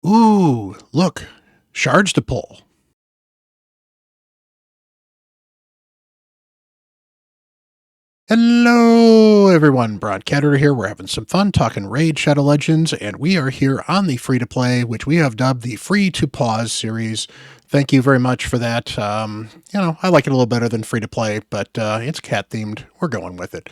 Ooh, look, shards to pull. Hello, everyone. Bront CatHerder here. We're having some fun talking Raid Shadow Legends, and we are here on the free-to-play, which we have dubbed the Free-to-Pause series. Thank you very much for that. I like it a little better than free-to-play, but it's cat-themed. We're going with it.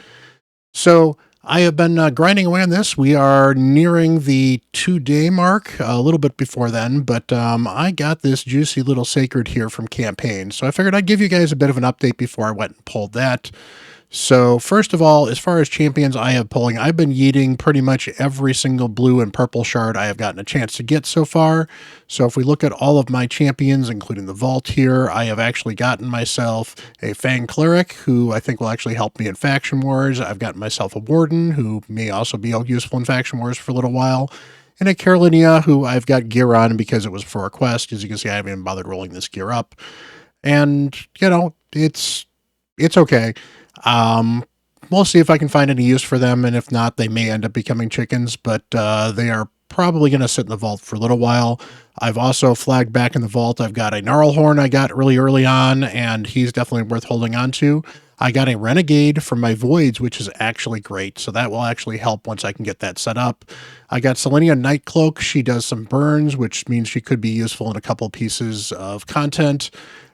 So I have been grinding away on this. We are nearing the 2-day mark, a little bit before then, but I got this juicy little sacred here from campaign. So I figured I'd give you guys a bit of an update before I went and pulled that. So first of all, as far as champions I have pulling, I've been yeeting pretty much every single blue and purple shard I have gotten a chance to get so far. So if we look at all of my champions, including the vault here, I have actually gotten myself a Fang Cleric, who I think will actually help me in Faction Wars. I've gotten myself a Warden, who may also be useful in Faction Wars for a little while. And a Carolinia, who I've got gear on because it was for a quest. As you can see, I haven't even bothered rolling this gear up. And, it's okay. We'll see if I can find any use for them, and if not, they may end up becoming chickens, but they are probably going to sit in the vault for a little while. I've also flagged back in the vault. I've got a Gnarlhorn I got really early on, and he's definitely worth holding on to. I got a Renegade from my Voids, which is actually great, so that will actually help once I can get that set up. I got Selenia Nightcloak. She does some burns, which means she could be useful in a couple pieces of content.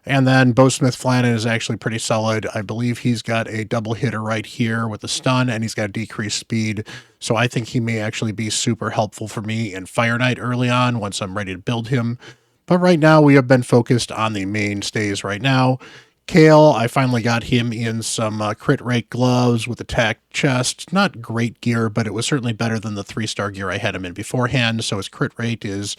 And then Bowsmith Flannan is actually pretty solid. I believe he's got a double hitter right here with a stun, and he's got decreased speed. So I think he may actually be super helpful for me in Fire Knight early on once I'm ready to build him. But right now we have been focused on the mainstays right now. Kale, I finally got him in some crit rate gloves with attack chest. Not great gear, but it was certainly better than the 3-star gear I had him in beforehand. So his crit rate is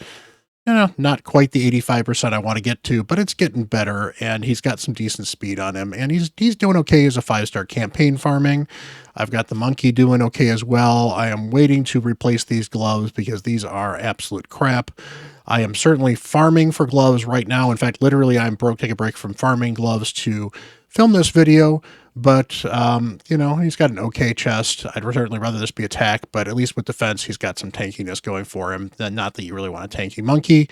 not quite the 85% I want to get to, but it's getting better, and he's got some decent speed on him, and he's doing okay as a 5-star campaign farming. I've got the monkey doing okay as well. I am waiting to replace these gloves because these are absolute crap. I am certainly farming for gloves right now. In fact, literally, I'm taking a break from farming gloves to film this video. But, he's got an okay chest. I'd certainly rather this be attack, but at least with defense, he's got some tankiness going for him. Not that you really want a tanky monkey,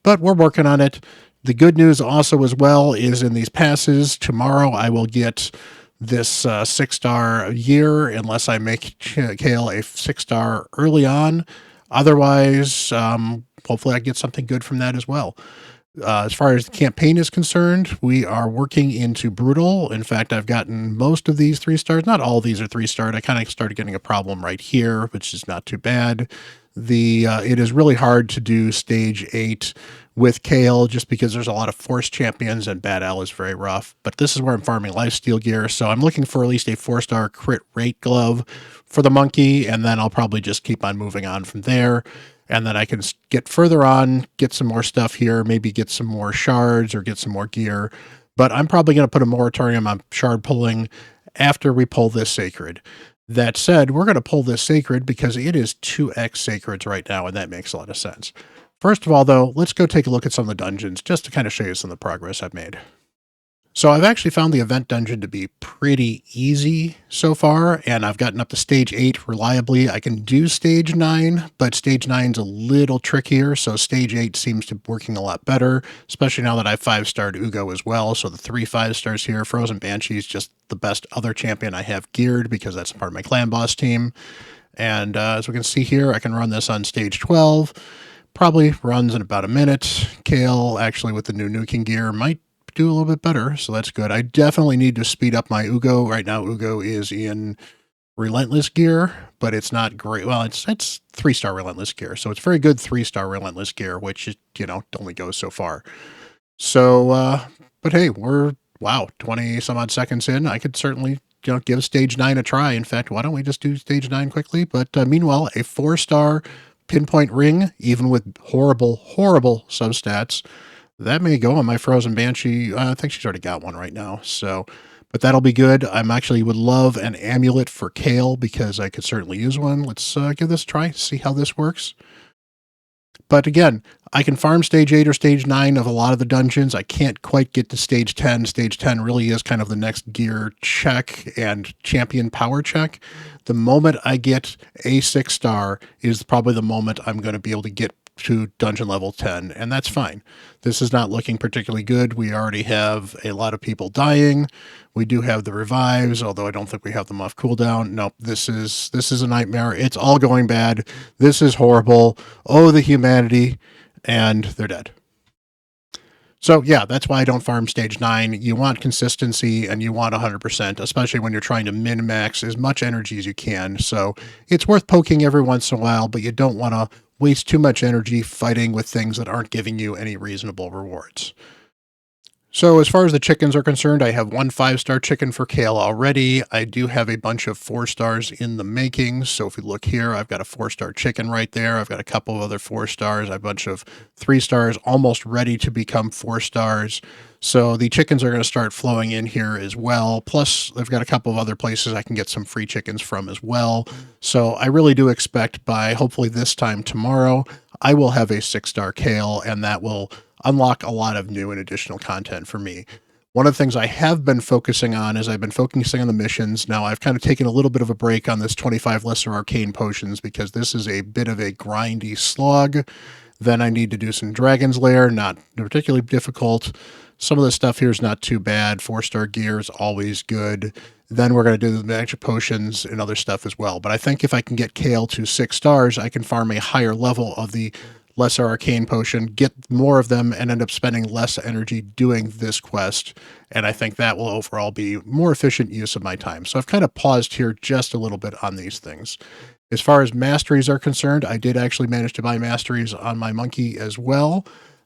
but we're working on it. The good news also as well is in these passes, tomorrow I will get this 6-star year unless I make Kale a 6-star early on. Otherwise, hopefully I get something good from that as well. As far as the campaign is concerned, we are working into Brutal. In fact, I've gotten most of these 3-stars. Not all of these are 3-starred. I kind of started getting a problem right here, which is not too bad. It is really hard to do stage 8 with Kale just because there's a lot of force champions and Bad Al is very rough. But this is where I'm farming lifesteal gear, so I'm looking for at least a 4-star crit rate glove for the monkey, and then I'll probably just keep on moving on from there. And then I can get further on, get some more stuff here, maybe get some more shards or get some more gear. But I'm probably going to put a moratorium on shard pulling after we pull this sacred. That said, we're going to pull this sacred because it is 2x sacreds right now, and that makes a lot of sense. First of all, though, let's go take a look at some of the dungeons just to kind of show you some of the progress I've made. So I've actually found the event dungeon to be pretty easy so far, and I've gotten up to stage 8 reliably. I can do stage 9, but stage 9's a little trickier, so stage 8 seems to be working a lot better, especially now that I've 5-starred Ugo as well. So the 3 5-stars here. Frozen Banshee is just the best other champion I have geared because that's part of my clan boss team. And as we can see here, I can run this on stage 12. Probably runs in about a minute. Kale, actually with the new nuking gear, might do a little bit better, so that's good. I definitely need to speed up my Ugo. Right now, Ugo is in Relentless gear, but it's not great. Well, it's 3-star Relentless gear, so it's very good 3-star Relentless gear, which, only goes so far. So, but hey, we're, 20 some odd seconds in. I could certainly, give stage 9 a try. In fact, why don't we just do stage 9 quickly? But meanwhile, a 4-star pinpoint ring, even with horrible, horrible substats, that may go on my Frozen Banshee. I think she's already got one right now. So, but that'll be good. I'm actually would love an amulet for Kale because I could certainly use one. Let's give this a try, see how this works. But again, I can farm stage 8 or stage 9 of a lot of the dungeons. I can't quite get to stage 10. Stage 10 really is kind of the next gear check and champion power check. The moment I get a 6-star is probably the moment I'm going to be able to get to dungeon level 10, and that's fine. This is not looking particularly good. We already have a lot of people dying. We do have the revives, although I don't think we have them off cooldown. Nope, this is a nightmare. It's all going bad. This is horrible. Oh, the humanity, and they're dead. So yeah, that's why I don't farm stage 9. You want consistency and you want 100%, especially when you're trying to min-max as much energy as you can. So it's worth poking every once in a while, but you don't want to waste too much energy fighting with things that aren't giving you any reasonable rewards. So as far as the chickens are concerned, I have one 5-star chicken for Kale already. I do have a bunch of 4 stars in the making. So if we look here, I've got a 4-star chicken right there. I've got a couple of other 4 stars. I have a bunch of 3 stars almost ready to become 4 stars. So the chickens are going to start flowing in here as well. Plus, I've got a couple of other places I can get some free chickens from as well. So I really do expect by hopefully this time tomorrow, I will have a 6-star Kale, and that will unlock a lot of new and additional content for me. One of the things I have been focusing on is I've been focusing on the missions. Now, I've kind of taken a little bit of a break on this 25 lesser arcane potions because this is a bit of a grindy slog. Then I need to do some Dragon's Lair, not particularly difficult. Some of the stuff here is not too bad. 4-star gear is always good. Then we're going to do the magic potions and other stuff as well. But I think if I can get Kale to 6 stars, I can farm a higher level of the lesser arcane potion, get more of them, and end up spending less energy doing this quest. And I think that will overall be more efficient use of my time. So I've kind of paused here just a little bit on these things. As far as masteries are concerned, I did actually manage to buy masteries on my monkey as well.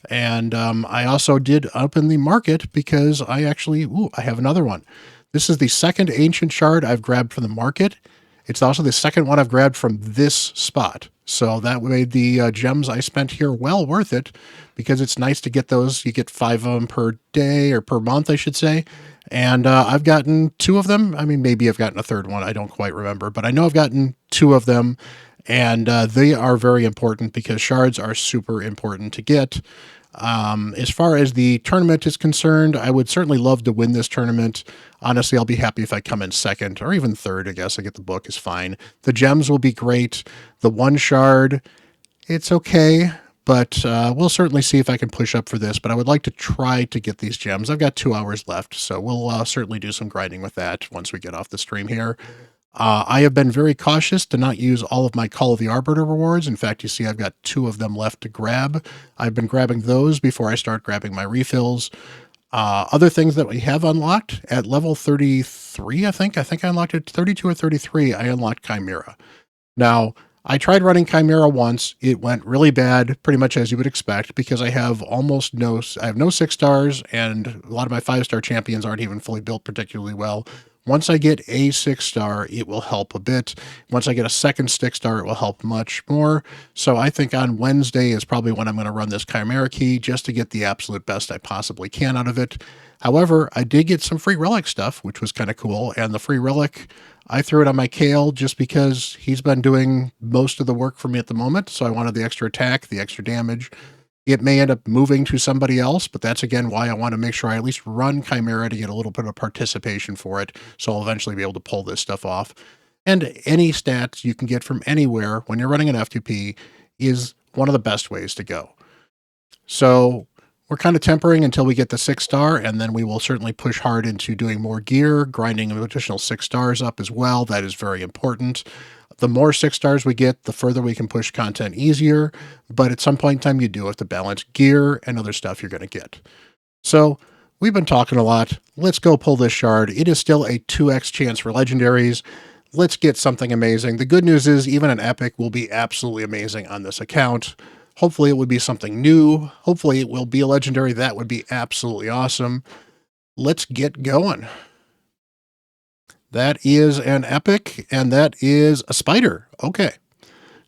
And I also did open the market because I have another one. This is the second ancient shard I've grabbed from the market. It's also the second one I've grabbed from this spot. So that made the gems I spent here well worth it because it's nice to get those. You get 5 of them per day or per month, I should say. And I've gotten 2 of them. I mean, maybe I've gotten a third one. I don't quite remember, but I know I've gotten 2 of them. And they are very important because shards are super important to get. As far as the tournament is concerned, I would certainly love to win this tournament. Honestly, I'll be happy if I come in second or even third. I guess I get the book is fine. The gems will be great. The 1 shard, it's okay, but we'll certainly see if I can push up for this. But I would like to try to get these gems. I've got 2 hours left, so we'll certainly do some grinding with that once we get off the stream here. I have been very cautious to not use all of my Call of the Arbiter rewards. In fact, you see I've got 2 of them left to grab. I've been grabbing those before I start grabbing my refills. Other things that we have unlocked at level 33, I think I unlocked it 32 or 33. I unlocked Chimera. Now, I tried running Chimera once. It went really bad, pretty much as you would expect, because I have no 6 stars, and a lot of my 5-star champions aren't even fully built particularly well. Once I get a 6-star, it will help a bit. Once I get a second 6-star, it will help much more. So I think on Wednesday is probably when I'm going to run this Chimera key just to get the absolute best I possibly can out of it. However, I did get some free relic stuff, which was kind of cool. And the free relic, I threw it on my Kale just because he's been doing most of the work for me at the moment. So I wanted the extra attack, the extra damage. It may end up moving to somebody else, but that's again why I want to make sure I at least run Chimera to get a little bit of participation for it, so I'll eventually be able to pull this stuff off. And any stats you can get from anywhere when you're running an F2P is one of the best ways to go. So we're kind of tempering until we get the 6-star, and then we will certainly push hard into doing more gear, grinding an additional 6 stars up as well. That is very important. The more 6 stars we get, the further we can push content easier. But at some point in time, you do have to balance gear and other stuff you're going to get. So we've been talking a lot. Let's go pull this shard. It is still a 2x chance for legendaries. Let's get something amazing. The good news is even an epic will be absolutely amazing on this account. Hopefully it would be something new. Hopefully it will be a legendary. That would be absolutely awesome. Let's get going. That is an epic, and that is a spider. Okay.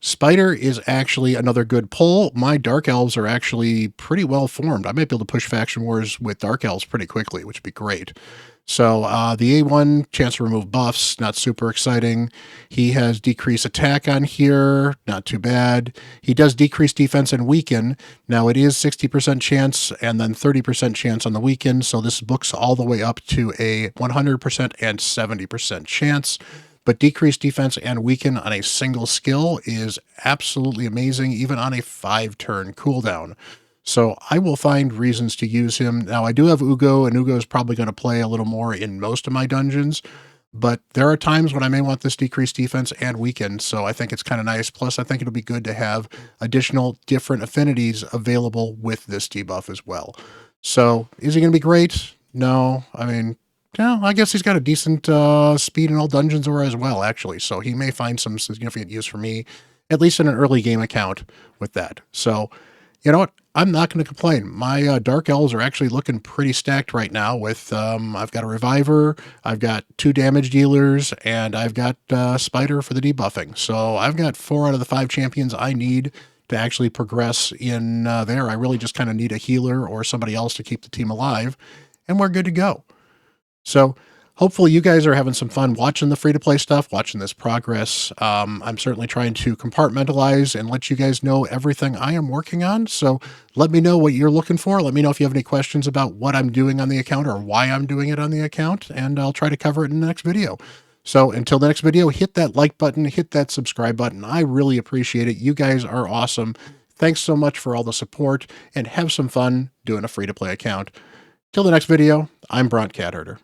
Spider is actually another good pull. My Dark Elves are actually pretty well formed. I might be able to push Faction Wars with Dark Elves pretty quickly, which would be great. So the A1, chance to remove buffs, not super exciting. He has decreased attack on here, not too bad. He does decrease defense and weaken. Now it is 60% chance and then 30% chance on the weaken, so this books all the way up to a 100% and 70% chance. but decreased defense and weaken on a single skill is absolutely amazing, even on a 5-turn cooldown. So I will find reasons to use him. Now, I do have Ugo, and Ugo is probably going to play a little more in most of my dungeons, but there are times when I may want this decreased defense and weaken, so I think it's kind of nice. Plus, I think it'll be good to have additional different affinities available with this debuff as well. So, is he going to be great? No. I mean, yeah, I guess he's got a decent speed in all dungeons as well, actually. So he may find some significant use for me, at least in an early game account with that. So, you know what? I'm not going to complain. My Dark Elves are actually looking pretty stacked right now with, I've got a Reviver, I've got 2 damage dealers, and I've got Spider for the debuffing. So I've got 4 out of the 5 champions I need to actually progress in there. I really just kind of need a healer or somebody else to keep the team alive, and we're good to go. So hopefully you guys are having some fun watching the free-to-play stuff, watching this progress. I'm certainly trying to compartmentalize and let you guys know everything I am working on. So let me know what you're looking for. Let me know if you have any questions about what I'm doing on the account or why I'm doing it on the account, and I'll try to cover it in the next video. So until the next video, hit that like button, hit that subscribe button. I really appreciate it. You guys are awesome. Thanks so much for all the support, and have some fun doing a free-to-play account. Till the next video, I'm Bront CatHerder.